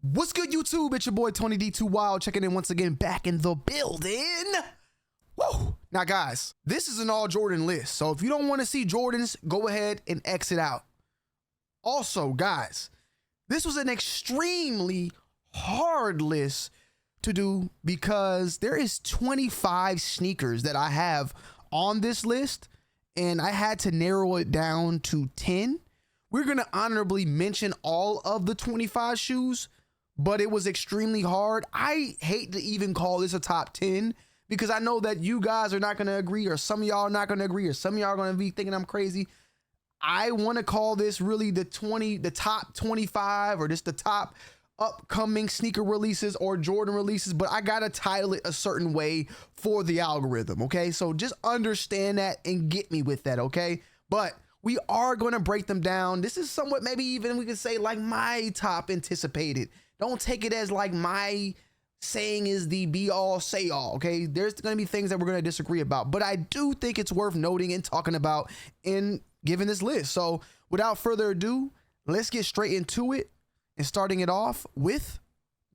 What's good, YouTube? It's your boy Tonyd2wild checking in once again, back in the building. Woo! Now, guys, this is an all Jordan list, so if you don't want to see Jordans, go ahead and exit out. Also, guys, this was an extremely hard list to do because there is 25 sneakers that I have on this list, and I had to narrow it down to 10. We're going to honorably mention all of the 25 shoes, but it was extremely hard. I hate to even call this a top 10 because I know that you guys are not going to agree, or some of y'all are not going to agree, or some of y'all are going to be thinking I'm crazy. I want to call this really the top 25, or just the top upcoming sneaker releases or Jordan releases, but I got to title it a certain way for the algorithm. Okay. So just understand that and get me with that. Okay. But we are going to break them down. This is somewhat, maybe even we could say, like my top anticipated. Don't take it as like my saying is the be all say all. Okay. There's going to be things that we're going to disagree about, but I do think it's worth noting and talking about in giving this list. So without further ado, let's get straight into it, and starting it off with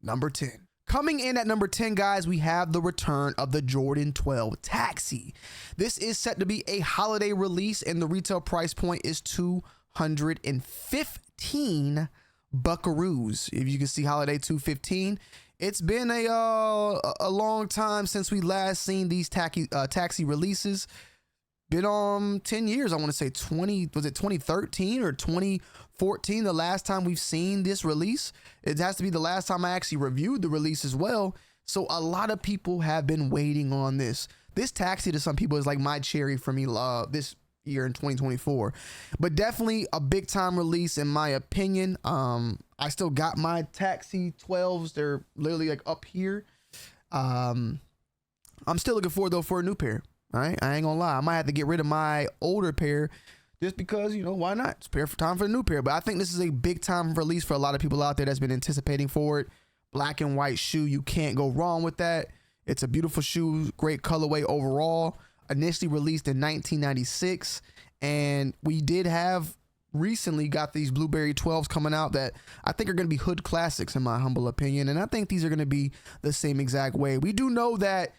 number 10. Coming in at number 10, guys, we have the return of the Jordan 12 Taxi. This is set to be a holiday release, and the retail price point is $215 buckaroos. If you can see holiday 215. It's been a long time since we last seen these taxi releases. Been 10 years, I want to say 2013 or 2014, the last time we've seen this release. It has to be the last time I actually reviewed the release as well. So a lot of people have been waiting on this. This taxi to some people is like my cherry for me this year in 2024, but definitely a big time release in my opinion. I still got my taxi 12s. They're literally like up here. I'm still looking forward though for a new pair. All right, I ain't gonna lie. I might have to get rid of my older pair just because, you know, why not? It's time for the new pair. But I think this is a big time release for a lot of people out there that's been anticipating for it. Black and white shoe, you can't go wrong with that. It's a beautiful shoe, great colorway overall. Initially released in 1996, and we did have recently got these blueberry 12s coming out that I think are going to be hood classics in my humble opinion, and I think these are going to be the same exact way. We do know that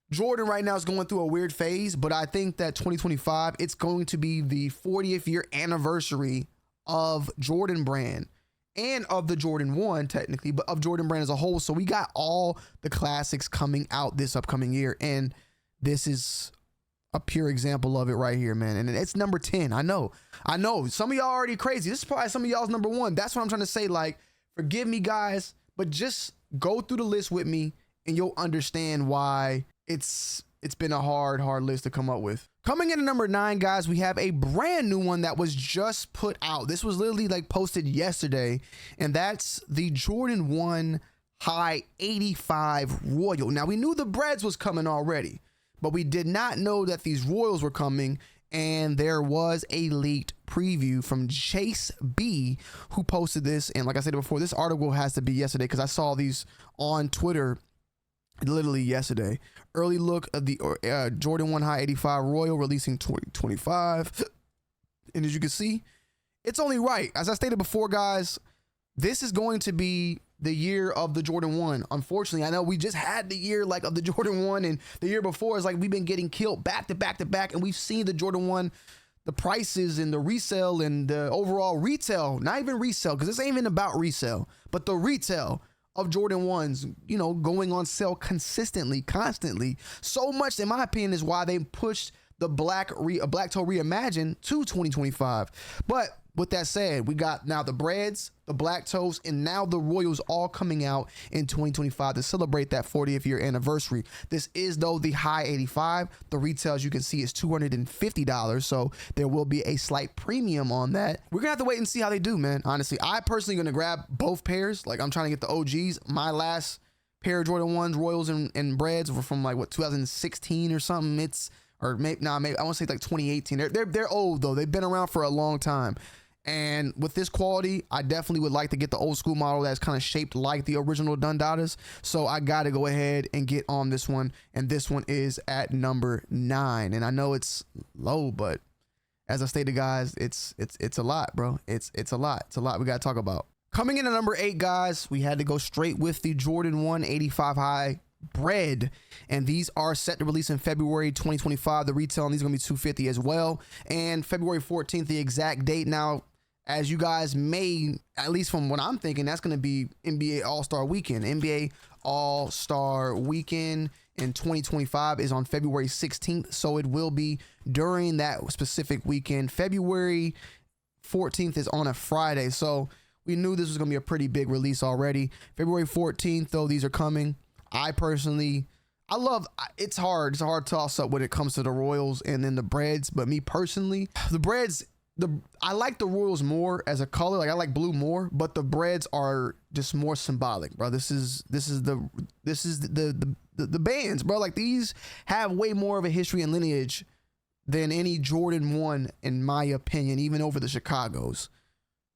Jordan right now is going through a weird phase, but I think that 2025, it's going to be the 40th year anniversary of Jordan brand and of the Jordan 1 technically, but of Jordan brand as a whole. So we got all the classics coming out this upcoming year, and this is a pure example of it right here, man. And it's number 10. I know some of y'all already crazy. This is probably some of y'all's number 1. That's what I'm trying to say. Like, forgive me guys, but just go through the list with me and you'll understand why it's been a hard list to come up with. Coming in at number 9, guys, we have a brand new one that was just put out. This was literally like posted yesterday, and that's the Jordan 1 High 85 Royal. Now we knew the breads was coming already, but we did not know that these Royals were coming, and there was a leaked preview from Chase B, who posted this. And like I said before, this article has to be yesterday because I saw these on Twitter literally yesterday. Early look of the Jordan 1 High 85 Royal releasing 2025. And as you can see, it's only right. As I stated before, guys, this is going to be the year of the Jordan 1. Unfortunately, I know we just had the year like of the Jordan 1, and the year before is like we've been getting killed back to back to back, and we've seen the Jordan 1, the prices and the resale and the overall retail, not even resale, because this ain't even about resale, but the retail of Jordan 1s, you know, going on sale consistently, constantly. So much, in my opinion, is why they pushed the Black Toe Reimagined to 2025. But with that said, we got now the breads, the black toes, and now the Royals all coming out in 2025 to celebrate that 40th year anniversary. This is, though, the High 85. The retail, as you can see, is $250, so there will be a slight premium on that. We're gonna have to wait and see how they do, man. Honestly, I personally gonna grab both pairs. Like, I'm trying to get the OGs. My last pair of Jordan 1s, Royals and breads, were from like what, 2016 or something. Maybe I want to say like 2018. They're old though. They've been around for a long time. And with this quality, I definitely would like to get the old school model that's kind of shaped like the original Dundadas. So I got to go ahead and get on this one. And this one is at number 9. And I know it's low, but as I stated, guys, it's a lot, bro. It's a lot. It's a lot we got to talk about. Coming in at number 8, guys, we had to go straight with the Jordan 1 85 high bread, and these are set to release in February 2025. The retail on these are gonna be $250 as well, and February 14th, the exact date. Now, as you guys may, at least from what I'm thinking, that's gonna be NBA All-Star Weekend. NBA All-Star Weekend in 2025 is on February 16th, so it will be during that specific weekend. February 14th is on a Friday, so we knew this was gonna be a pretty big release already. February 14th, though, these are coming. I personally, it's hard toss up when it comes to the Royals and then the breads, but me personally, the breads, I like the Royals more as a color. Like, I like blue more, but the breads are just more symbolic, bro. This is the bands, bro. Like, these have way more of a history and lineage than any Jordan 1, in my opinion, even over the Chicagos.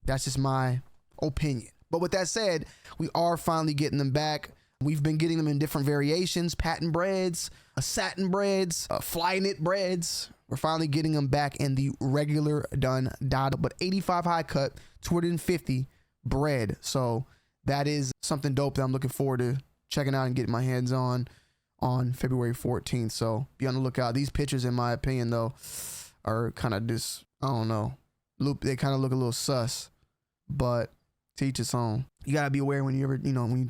That's just my opinion. But with that said, we are finally getting them back. We've been getting them in different variations: patent breads, satin breads, fly knit breads. We're finally getting them back in the regular done dotted, but 85 high cut, 250 bread. So that is something dope that I'm looking forward to checking out and getting my hands on February 14th. So be on the lookout. These pictures, in my opinion, though, are kind of just, I don't know, they kind of look a little sus, but to each its own. You gotta be aware when you're dealing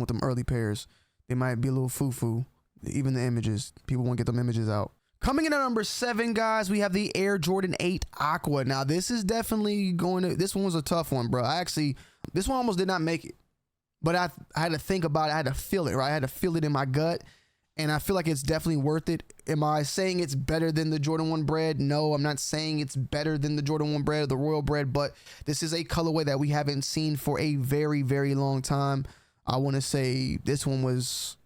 with them early pairs. They might be a little foo-foo. Even the images, people won't get them images out. Coming in at number 7, guys, we have the Air Jordan 8 Aqua. Now, this is definitely this one was a tough one, bro. This one almost did not make it, but I had to think about it. I had to feel it, right? I had to feel it in my gut, and I feel like it's definitely worth it. Am I saying it's better than the Jordan 1 bread? No, I'm not saying it's better than the Jordan 1 bread or the Royal bread, but this is a colorway that we haven't seen for a very, very long time. I want to say this one was,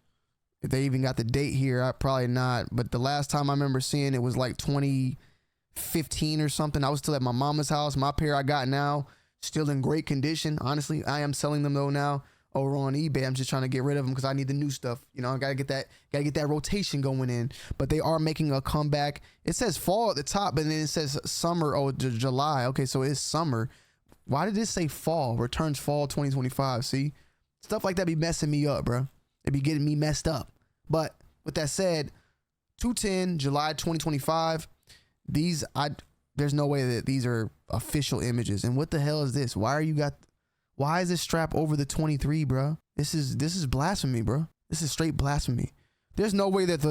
if they even got the date here, probably not, but the last time I remember seeing it was like 2015 or something. I was still at my mama's house. My pair I got now, still in great condition. Honestly, I am selling them though now over on eBay. I'm just trying to get rid of them because I need the new stuff. You know, I gotta get that rotation going in. But they are making a comeback. It says fall at the top, but then it says summer. Oh, July. Okay, so it's summer. Why did this say fall? Returns fall 2025. See, stuff like that be messing me up, bro. It be getting me messed up. But with that said, 210 July 2025. There's no way that these are official images. And what the hell is this? Why is this strap over the 23, bro? This is blasphemy, bro. This is straight blasphemy. There's no way that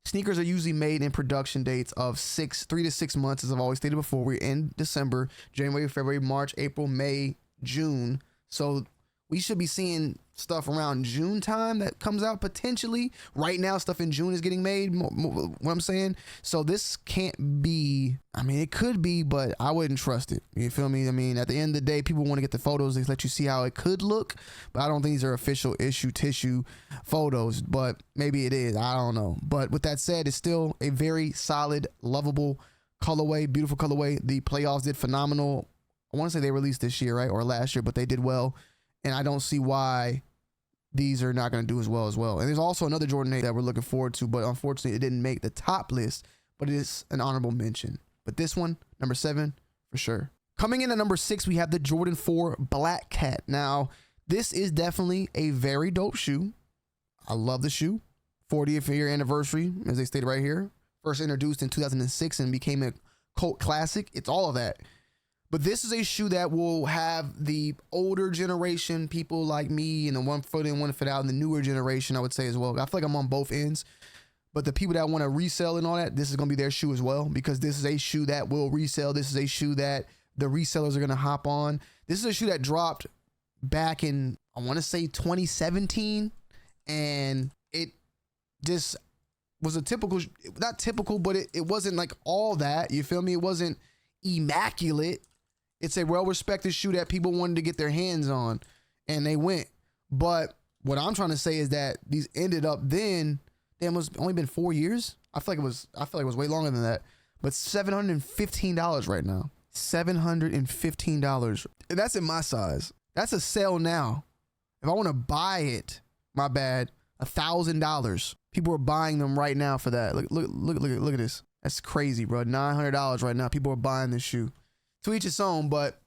sneakers are usually made in production dates of 3 to 6 months, as I've always stated before. We're in December, January, February, March, April, May, June. So we should be seeing stuff around June time that comes out potentially. Right now, stuff in June is getting made, what I'm saying. So this can't be, I mean, it could be, but I wouldn't trust it. You feel me? I mean, at the end of the day, people want to get the photos. They let you see how it could look, but I don't think these are official tissue photos, but maybe it is. I don't know. But with that said, it's still a very solid, lovable colorway, beautiful colorway. The playoffs did phenomenal. I want to say they released this year, right? Or last year, but they did well. And I don't see why these are not going to do as well. And there's also another Jordan 8 that we're looking forward to, but unfortunately it didn't make the top list, but it is an honorable mention. But this one, number 7, for sure. Coming in at number 6, we have the Jordan 4 Black Cat. Now, this is definitely a very dope shoe. I love the shoe. 40th year anniversary, as they stated right here. First introduced in 2006 and became a cult classic. It's all of that. But this is a shoe that will have the older generation, people like me, and the 1 foot in, 1 foot out, and the newer generation, I would say as well. I feel like I'm on both ends. But the people that want to resell and all that, this is going to be their shoe as well, because this is a shoe that will resell. This is a shoe that the resellers are going to hop on. This is a shoe that dropped back in, I want to say 2017. And it just was a typical, not typical, but it wasn't like all that. You feel me? It wasn't immaculate. It's a well-respected shoe that people wanted to get their hands on, and they went. But what I'm trying to say is that these ended up then, damn, it was only been 4 years. I feel like it was way longer than that. But $715 right now. $715. And that's in my size. That's a sale now. If I want to buy it, my bad, $1,000. People are buying them right now for that. Look at this. That's crazy, bro. $900 right now. People are buying this shoe. To each its own, but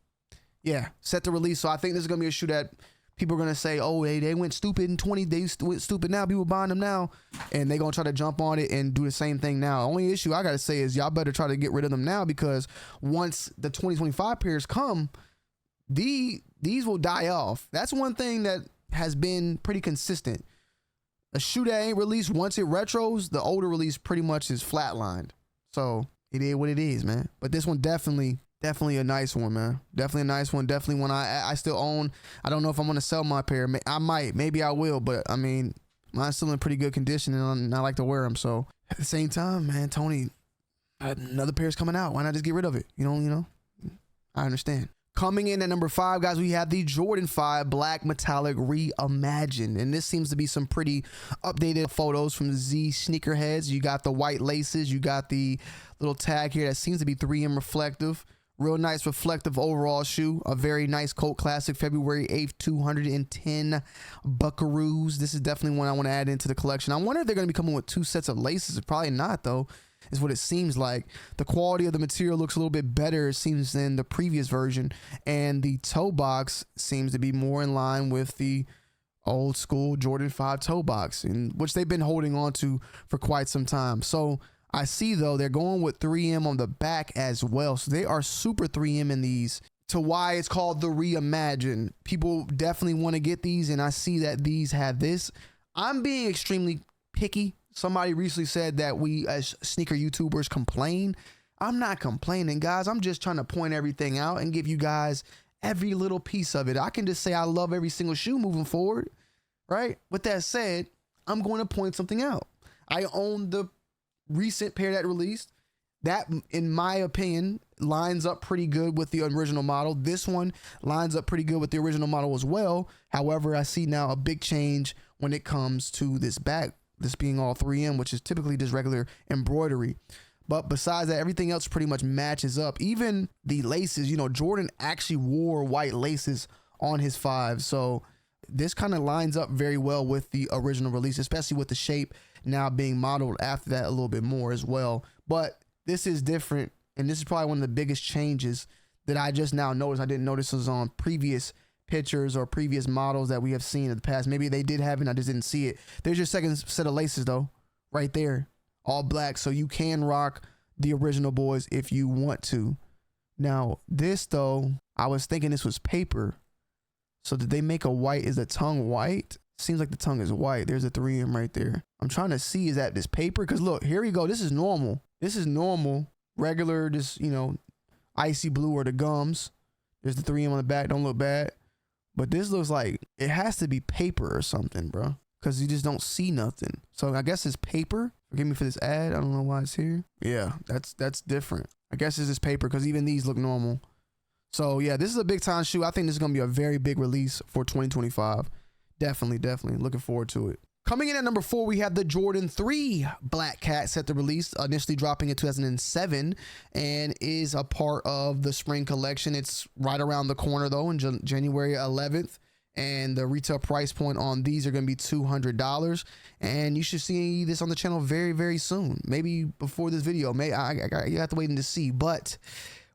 Yeah, set to release. So I think this is gonna be a shoe that people are gonna say, oh, they went stupid in 20. They went stupid now. People buying them now, and they gonna try to jump on it and do the same thing now. Only issue I gotta say is y'all better try to get rid of them now, because once the 2025 pairs come, these will die off. That's one thing that has been pretty consistent. A shoe that ain't released, once it retros, the older release pretty much is flatlined. So it is what it is, man. But this one definitely a nice one, man. Definitely a nice one. Definitely one I still own. I don't know if I'm gonna sell my pair. I might, maybe I will, but I mean, mine's still in pretty good condition, and I like to wear them. So at the same time, man, Tony, another pair's coming out. Why not just get rid of it? You know, I understand. Coming in at number 5, guys, we have the Jordan 5 Black Metallic Reimagined. And this seems to be some pretty updated photos from Z sneakerheads. You got the white laces. You got the little tag here that seems to be 3M reflective. Real nice reflective overall shoe. A very nice Colt Classic, February 8th, 210 buckaroos. This is definitely one I want to add into the collection. I wonder if they're going to be coming with 2 sets of laces. Probably not, though, is what it seems like. The quality of the material looks a little bit better, it seems, than the previous version. And the toe box seems to be more in line with the old school Jordan 5 toe box, which they've been holding on to for quite some time. So I see, though, they're going with 3M on the back as well. So they are super 3M in these, to why it's called the Reimagined. People definitely want to get these, and I see that these have this. I'm being extremely picky. Somebody recently said that we as sneaker YouTubers complain. I'm not complaining, guys. I'm just trying to point everything out and give you guys every little piece of it. I can just say I love every single shoe moving forward, right? With that said, I'm going to point something out. I own the recent pair that released. That, in my opinion, lines up pretty good with the original model. This one lines up pretty good with the original model as well. However, I see now a big change when it comes to this back, this being all 3M, which is typically just regular embroidery. But besides that, everything else pretty much matches up. Even the laces, Jordan actually wore white laces on his 5. So this kind of lines up very well with the original release, especially with the shape now being modeled after that a little bit more as well. But this is different, and this is probably one of the biggest changes that I just now noticed. I didn't notice this on previous pictures or previous models that we have seen in the past. Maybe they did have it, I just didn't see it. There's your second set of laces, though, right there, all black. So you can rock the original boys if you want to. Now this, though, I was thinking this was paper. So did they make a white? Is the tongue white? Seems like the tongue is white. There's a 3M right there. I'm trying to see, is that this paper? Because look, here we go. This is normal. This is normal, regular, just, icy blue or the gums. There's the 3M on the back. Don't look bad. But this looks like it has to be paper or something, bro, because you just don't see nothing. So I guess it's paper. Forgive me for this ad. I don't know why it's here. Yeah, that's different. I guess it's just paper, because even these look normal. So yeah, this is a big time shoe. I think this is going to be a very big release for 2025. Definitely looking forward to it. Coming in at number 4, we have the Jordan 3 Black Cat, set to release, initially dropping in 2007, and is a part of the spring collection. It's right around the corner, though, in January 11th, and the retail price point on these are going to be $200, and you should see this on the channel very, very soon. Maybe before this video. You have to wait and to see, but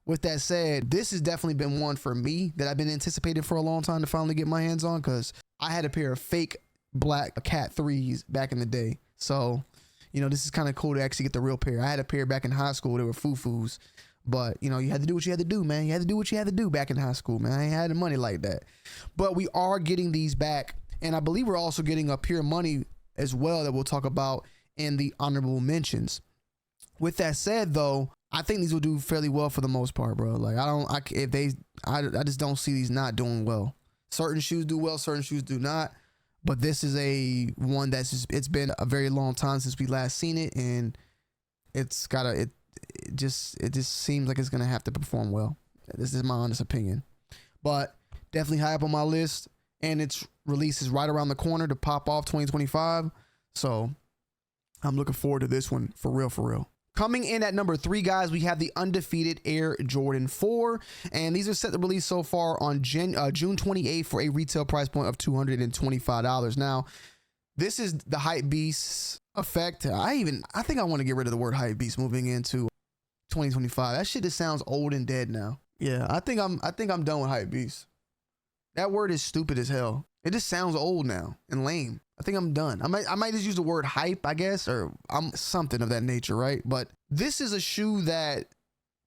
with that said, this has definitely been one for me that I've been anticipating for a long time to finally get my hands on, because I had a pair of fake Black Cat 3s back in the day. So, this is kind of cool to actually get the real pair. I had a pair back in high school. They were foo-foos. But, you had to do what you had to do, man. You had to do what you had to do back in high school, man. I ain't had the money like that. But we are getting these back. And I believe we're also getting a Pure Money as well that we'll talk about in the honorable mentions. With that said, though, I think these will do fairly well for the most part, bro. Like, I just don't see these not doing well. Certain shoes do well, certain shoes do not. But this is one it's been a very long time since we last seen it, and it just seems like it's gonna have to perform well. This is my honest opinion, but definitely high up on my list, and its release is right around the corner to pop off 2025. So I'm looking forward to this one for real. Coming in at number 3, guys, we have the undefeated Air Jordan 4, and these are set to release so far on June 28th for a retail price point of $225. Now, this is the hype beast effect. I think I want to get rid of the word hype beast moving into 2025. That shit just sounds old and dead now. Yeah, I think I'm done with hype beast. That word is stupid as hell. It just sounds old now and lame. I think I'm done. I might just use the word hype, I guess, or I'm something of that nature, right? But this is a shoe that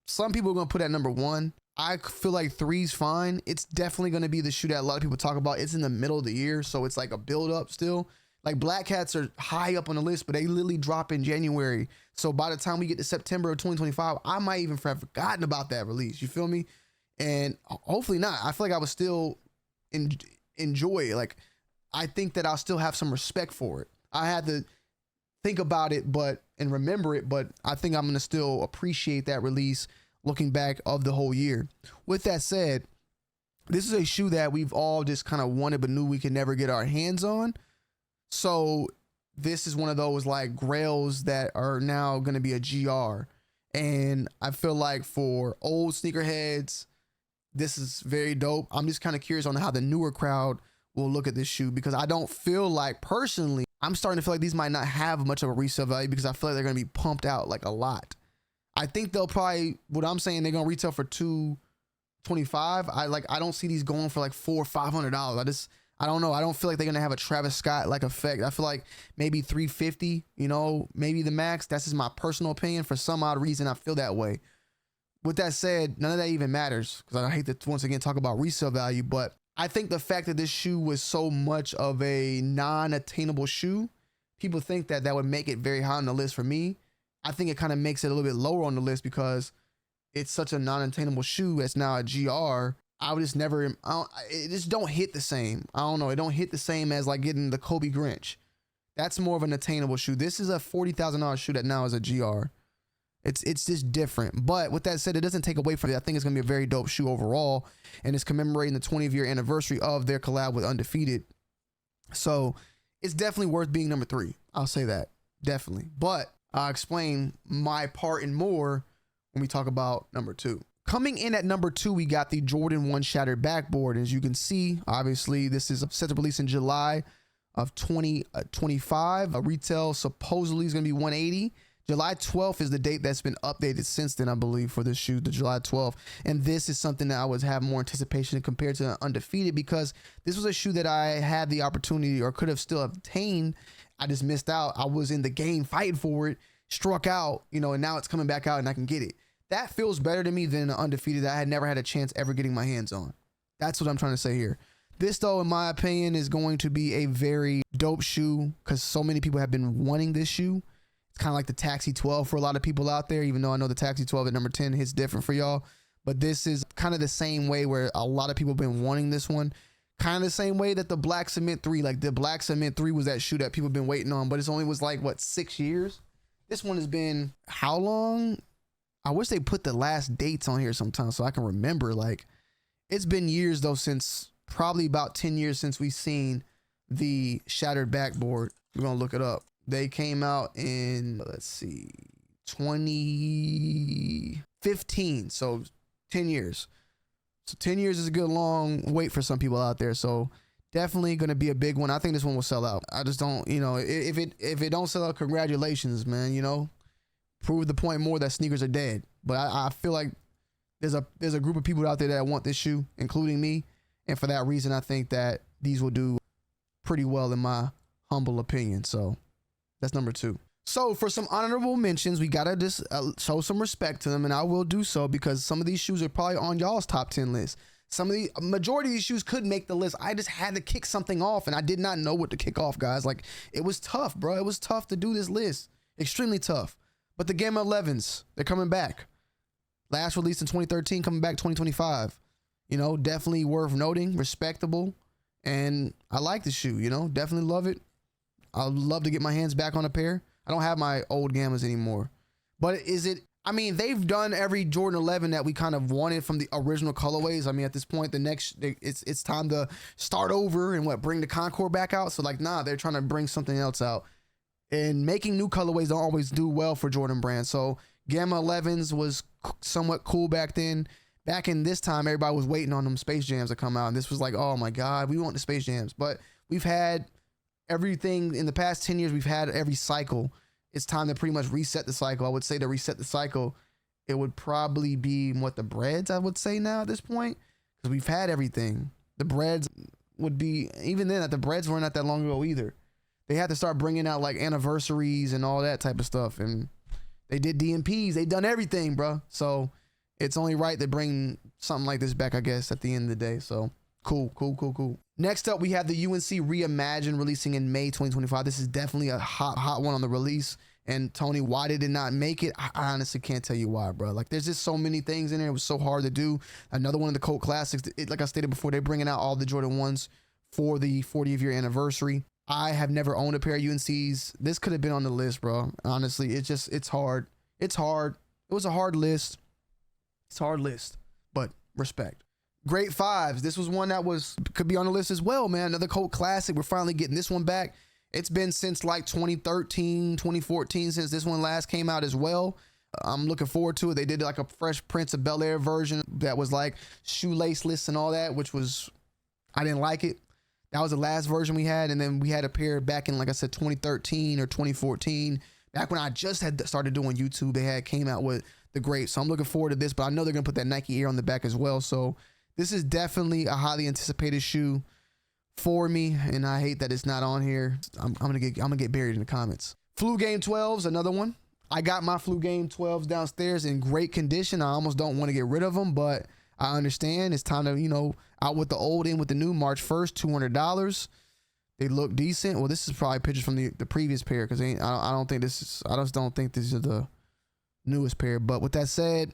some people are gonna put at number 1. I feel like 3's fine. It's definitely gonna be the shoe that a lot of people talk about. It's in the middle of the year, so it's like a build up still. Like Black Cats are high up on the list, but they literally drop in January. So by the time we get to September of 2025, I might even have forgotten about that release. You feel me? And hopefully not. I feel like I would still enjoy it. Like, I think that I'll still have some respect for it. I had to think about it, and remember it, but I think I'm gonna still appreciate that release looking back of the whole year. With that said, this is a shoe that we've all just kind of wanted but knew we could never get our hands on. So this is one of those like grails that are now going to be a GR. And I feel like for old sneakerheads, this is very dope. I'm just kind of curious on how the newer crowd will look at this shoe, because I don't feel like, personally, I'm starting to feel like these might not have much of a resale value, because I feel like they're going to be pumped out like a lot. I think they'll probably, what I'm saying, they're going to retail for $225. I don't see these going for like $400 or $500. I don't know. I don't feel like they're going to have a Travis Scott like effect. I feel like maybe $350, maybe the max. That's just my personal opinion. For some odd reason, I feel that way. With that said, none of that even matters, because I hate to once again talk about resale value, but I think the fact that this shoe was so much of a non-attainable shoe, people think that would make it very high on the list. For me, I think it kind of makes it a little bit lower on the list because it's such a non-attainable shoe. It's now a GR. I would just never, it just don't hit the same. I don't know. It don't hit the same as like getting the Kobe Grinch. That's more of an attainable shoe. This is a $40,000 shoe that now is a GR. It's just different. But with that said, it doesn't take away from it. I think it's going to be a very dope shoe overall. And it's commemorating the 20th year anniversary of their collab with Undefeated. So it's definitely worth being number 3. I'll say that. Definitely. But I'll explain my part and more when we talk about number 2. Coming in at number 2, we got the Jordan 1 Shattered Backboard. As you can see, obviously, this is set to release in July of 2025. Retail supposedly is going to be $180. July 12th is the date that's been updated since then, I believe, for this shoe, the July 12th. And this is something that I would have more anticipation compared to Undefeated, because this was a shoe that I had the opportunity or could have still obtained. I just missed out. I was in the game fighting for it, struck out, and now it's coming back out and I can get it. That feels better to me than Undefeated that I had never had a chance ever getting my hands on. That's what I'm trying to say here. This, though, in my opinion, is going to be a very dope shoe because so many people have been wanting this shoe. It's kind of like the Taxi 12 for a lot of people out there, even though I know the Taxi 12 at number 10 hits different for y'all. But this is kind of the same way where a lot of people have been wanting this one. Kind of the same way that the Black Cement 3, like the Black Cement 3 was that shoe that people have been waiting on, but it's only was like, what, 6 years? This one has been how long? I wish they put the last dates on here sometimes so I can remember. Like, it's been years, though, since probably about 10 years since we've seen the Shattered Backboard. We're going to look it up. They came out in, let's see, 2015. So 10 years. So 10 years is a good long wait for some people out there. So definitely going to be a big one. I think this one will sell out. I just don't, if it don't sell out, congratulations, man, prove the point more that sneakers are dead. But I feel like there's a group of people out there that want this shoe, including me. And for that reason, I think that these will do pretty well in my humble opinion. So that's number 2. So for some honorable mentions, we got to just show some respect to them. And I will do so because some of these shoes are probably on y'all's top 10 list. Some of the majority of these shoes could make the list. I just had to kick something off and I did not know what to kick off, guys. Like, it was tough, bro. It was tough to do this list. Extremely tough. But the Gamma 11s, they're coming back. Last released in 2013, coming back 2025. Definitely worth noting, respectable. And I like the shoe, definitely love it. I'd love to get my hands back on a pair. I don't have my old Gammas anymore. But they've done every Jordan 11 that we kind of wanted from the original colorways. At this point, it's time to start over and bring the Concord back out. So they're trying to bring something else out. And making new colorways don't always do well for Jordan brand. So Gamma 11s was somewhat cool back then. Back in this time, everybody was waiting on them Space Jams to come out. And this was like, oh my God, we want the Space Jams. But we've had everything in the past 10 years. We've had every cycle. It's time to pretty much reset the cycle. I would say to reset the cycle it would probably be what the breads, I would say now at this point, because we've had everything. The breads would be, even then, the breads weren't not that long ago either. They had to start bringing out like anniversaries and all that type of stuff. And they did DMPs. They done everything, bro. So it's only right to bring something like this back, I guess, at the end of the day. So cool. Next up, we have the UNC Reimagined releasing in May 2025. This is definitely a hot one on the release. And Tony, why did it not make it? I honestly can't tell you why, bro. Like, there's just so many things in there. It was so hard to do. Another one of the Colt Classics. Like I stated before, they're bringing out all the Jordan 1s for the 40th year anniversary. I have never owned a pair of UNCs. This could have been on the list, bro. Honestly, it's hard. It's hard. It was a hard list. It's a hard list, but respect. Great fives. This was one that could be on the list as well, man. Another Colt Classic. We're finally getting this one back. It's been since like 2013, 2014 since this one last came out as well. I'm looking forward to it. They did like a Fresh Prince of Bel-Air version that was like shoelaceless and all that, which was, I didn't like it. That was the last version we had. And then we had a pair back in, like I said, 2013 or 2014. Back when I just had started doing YouTube, they came out with the great. So I'm looking forward to this, but I know they're going to put that Nike Air on the back as well. So this is definitely a highly anticipated shoe for me, and I hate that it's not on here. I'm gonna get buried in the comments. Flu Game 12s, another one. I got my Flu Game 12s downstairs in great condition. I almost don't want to get rid of them, but I understand it's time to, you know, out with the old, in with the new. March 1st, $200. They look decent. Well, this is probably pictures from the previous pair, because I just don't think this is the newest pair. But with that said,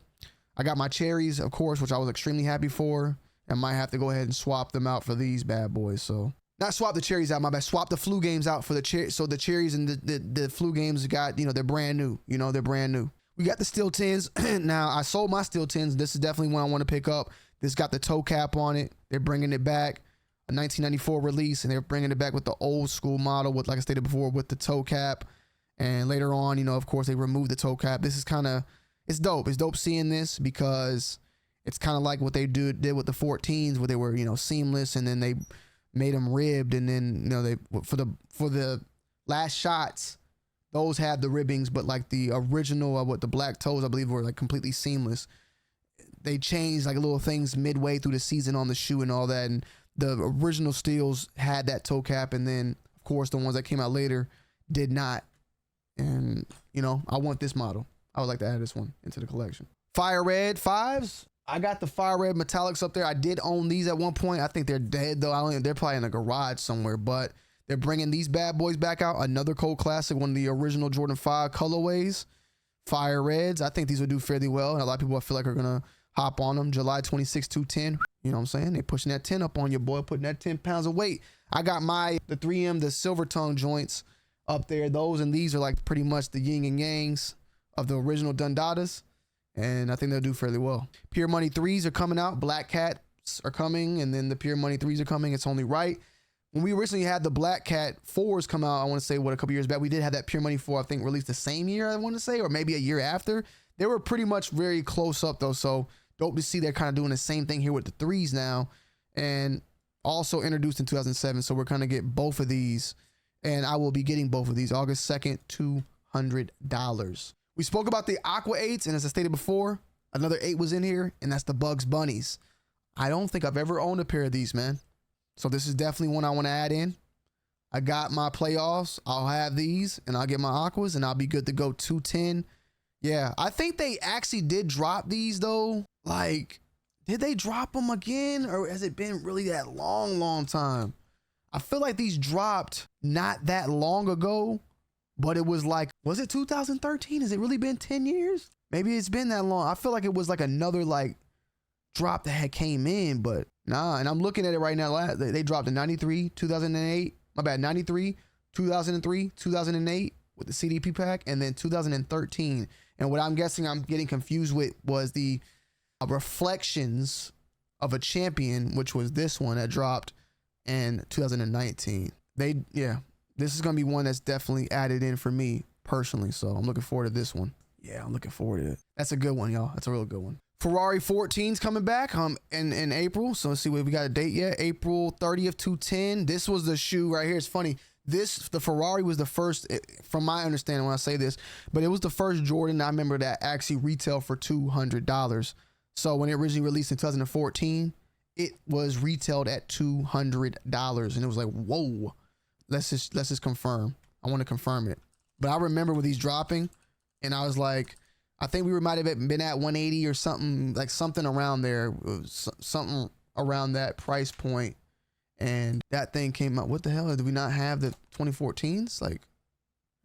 I got my cherries, of course, which I was extremely happy for. I might have to go ahead and swap them out for these bad boys. So not swap the cherries out, my bad. Swap the Flu Games out for the cherries. So the cherries and the Flu Games got, you know, they're brand new. You know, they're brand new. We got the Steel 10s. Now, I sold my Steel 10s. This is definitely one I want to pick up. This got the toe cap on it. They're bringing it back. A 1994 release, and they're bringing it back with the old school model with, like I stated before, with the toe cap. And later on, you know, of course, they removed the toe cap. This is kind of, it's dope. It's dope seeing this because it's kind of like what they did with the 14s, where they were, you know, seamless, and then they made them ribbed, and then, you know, they for the last shots, those had the ribbings, but like the original what the black toes, I believe, were like completely seamless. They changed like little things midway through the season on the shoe and all that, and the original steels had that toe cap, and then of course the ones that came out later did not. And you know, I want this model. I would like to add this one into the collection. Fire Red 5s. I got the Fire Red Metallics up there. I did own these at one point. I think they're dead though. They're probably in a garage somewhere, but they're bringing these bad boys back out. Another Colt Classic, one of the original Jordan 5 colorways. Fire Reds. I think these will do fairly well. And a lot of people I feel like are going to hop on them. July 26, 210. You know what I'm saying? They're pushing that 10 up on you, boy, putting that 10 pounds of weight. I got the 3M, the silver tongue joints up there. Those and these are like pretty much the yin and yangs of the original Dundadas. And I think they'll do fairly well. Pure Money 3s are coming out. Black Cats are coming. And then the Pure Money 3s are coming. It's only right. When we originally had the Black Cat 4s come out, I want to say, a couple years back, we did have that Pure Money 4, I think, released the same year, I want to say, or maybe a year after. They were pretty much very close up, though. So dope to see they're kind of doing the same thing here with the 3s now. And also introduced in 2007. So we're going to get both of these. And I will be getting both of these August 2nd, $200. We spoke about the Aqua 8s, and as I stated before, another 8 was in here, and that's the Bugs Bunnies. I don't think I've ever owned a pair of these, man. So this is definitely one I want to add in. I got my playoffs. I'll have these, and I'll get my Aquas, and I'll be good to go 210. Yeah, I think they actually did drop these, though. Like, did they drop them again, or has it been really that long time? I feel like these dropped not that long ago. But it was like, was it 2013? Has it really been 10 years? Maybe it's been that long. I feel like it was like another like drop that had came in, but nah. And I'm looking at it right now. They dropped in 93, 2008. My bad, 93, 2003, 2008 with the CDP pack, and then 2013. And what I'm guessing I'm getting confused with was the Reflections of a Champion, which was this one that dropped in 2019. This is going to be one that's definitely added in for me personally. So I'm looking forward to this one. Yeah, I'm looking forward to it. That's a good one, y'all. That's a real good one. Ferrari 14's coming back in April. So let's see, we got a date yet. April 30th, 210. This was the shoe right here. It's funny. The Ferrari was the first, from my understanding when I say this, but it was the first Jordan I remember that actually retailed for $200. So when it originally released in 2014, it was retailed at $200, and it was like, whoa, let's just confirm. I want to confirm it. But I remember with these dropping, and I was like, I think we might have been at 180 or something, like something around there, something around that price point. And that thing came out. What the hell? Did we not have the 2014s? Like,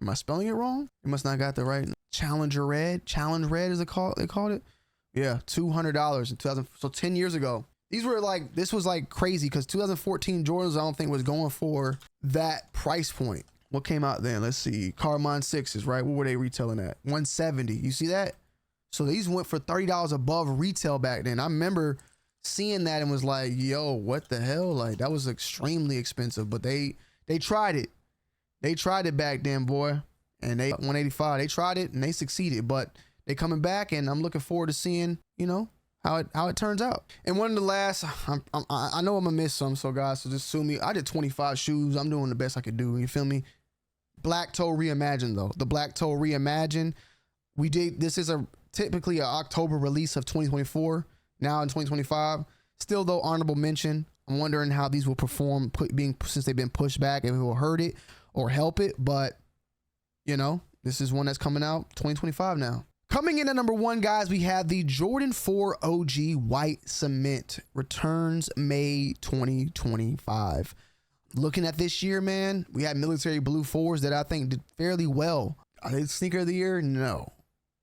am I spelling it wrong? It must not got the right. Challenger Red. Challenge Red is it called? They called it. Yeah, $200 in 2000. So 10 years ago. These were like, this was like crazy because 2014 Jordans, I don't think was going for that price point. What came out then? Let's see. Carmine 6s, right? What were they retailing at? 170. You see that? So these went for $30 above retail back then. I remember seeing that and was like, yo, what the hell? Like, that was extremely expensive, but they tried it. They tried it back then, boy. And they 185, they tried it and they succeeded, but they coming back, and I'm looking forward to seeing, you know, how it turns out. And one of the last, I know I'm gonna miss some, so guys, so just sue me. I did 25 shoes. I'm doing the best I could do. You feel me? Black Toe Reimagined though. The Black Toe Reimagined. This is typically an October release of 2024. Now in 2025, still though, honorable mention. I'm wondering how these will perform, since they've been pushed back, if it will hurt it or help it. But you know, this is one that's coming out 2025 now. Coming in at number 1, guys, we have the Jordan 4 OG White Cement, returns May 2025. Looking at this year, man, we had military blue 4s that I think did fairly well. Are they sneaker of the year? No,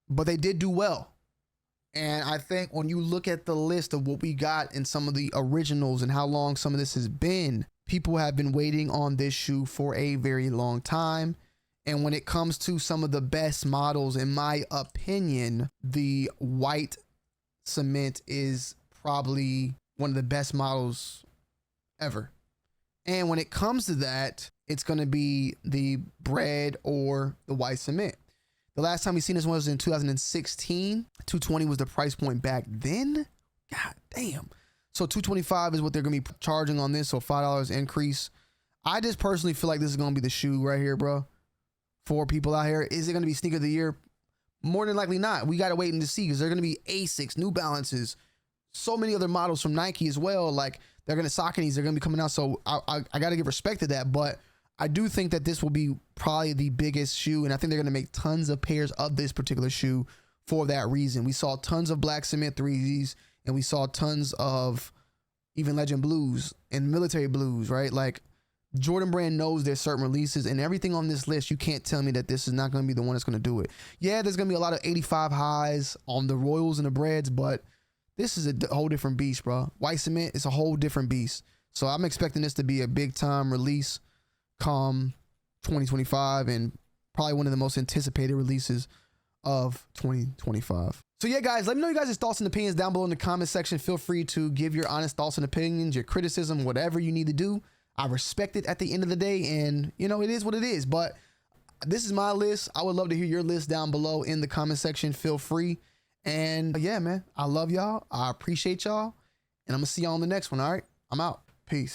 but they did do well. And I think when you look at the list of what we got in some of the originals and how long some of this has been, people have been waiting on this shoe for a very long time. And when it comes to some of the best models, in my opinion, the white cement is probably one of the best models ever. And when it comes to that, it's going to be the bread or the white cement. The last time we seen this one was in 2016. 220 was the price point back then. God damn. So 225 is what they're going to be charging on this. So $5 increase. I just personally feel like this is going to be the shoe right here, bro. For people out here. Is it going to be sneaker of the year? More than likely not. We got to wait and to see, because they're going to be Asics, New Balances, so many other models from Nike as well. Like, they're going to Sauconys, they're going to be coming out. So I got to give respect to that. But I do think that this will be probably the biggest shoe, and I think they're going to make tons of pairs of this particular shoe for that reason. We saw tons of black cement 3s, and we saw tons of even Legend Blues and military blues, right? Like, Jordan Brand knows there's certain releases, and everything on this list, you can't tell me that this is not going to be the one that's going to do it. Yeah, there's going to be a lot of 85 highs on the Royals and the Breads, but this is a whole different beast, bro. White cement is a whole different beast. So I'm expecting this to be a big time release come 2025, and probably one of the most anticipated releases of 2025. So yeah, guys, let me know you guys' thoughts and opinions down below in the comment section. Feel free to give your honest thoughts and opinions, your criticism, whatever you need to do. I respect it at the end of the day, and you know, it is what it is. But this is my list. I would love to hear your list down below in the comment section. Feel free. And yeah, man, I love y'all. I appreciate y'all. And I'm gonna see y'all on the next one. All right, I'm out. Peace.